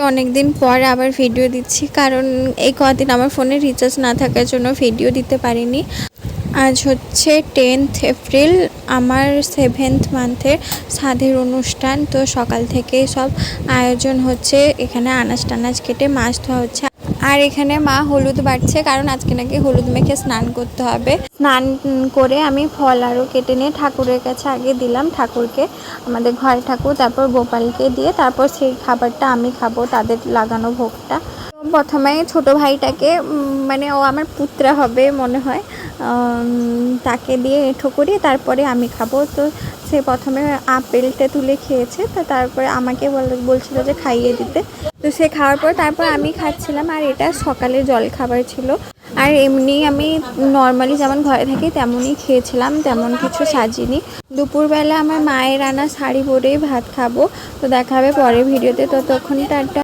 অনেক দিন পর আবার ভিডিও দিচ্ছি, কারণ এই কদিন আমার ফোনে রিচার্জ না থাকার জন্য ভিডিও দিতে পারিনি। আজ হচ্ছে 10th এপ্রিল, আমার 7th মান্থের সাধের অনুষ্ঠান। তো সকাল থেকেই সব আয়োজন হচ্ছে, এখানে আনাজ টানাজ কেটে মাছ ধোয়া হচ্ছে। আর এখানে মা হলুদ বাটছে, কারণ আজকে নাকি হলুদ মেখে স্নান করতে হবে। স্নান করে আমি ফল আরও কেটে নিয়ে ঠাকুরের কাছে আগে দিলাম, ঠাকুরকে, আমাদের ঘরে ঠাকুর, তারপর গোপালকে দিয়ে তারপর সেই খাবারটা আমি খাবো, তাদের লাগানো ভোগটা। প্রথমে ছোট ভাইটাকে, মানে ও আমার পুত্রা হবে মনে হয়, তাকে দিয়ে এঁঠো করি, তারপরে আমি খাবো। তো সে প্রথমে আপেলটা তুলে খেয়েছে, তো তারপরে আমাকে বলছিল যে খাইয়ে দিতে। তো সে খাওয়ার পর তারপর আমি খাচ্ছিলাম। আর এটা সকালে জল খাবার ছিল। আর এমনি আমি নর্মালি যেমন ঘরে থাকি তেমনই খেয়েছিলাম, তেমন কিছু সাজিনি। দুপুরবেলা আমার মায়ের আনা শাড়ি পরেই ভাত খাবো। তো দেখা হবে পরের ভিডিওতে, ততক্ষণ টাটা।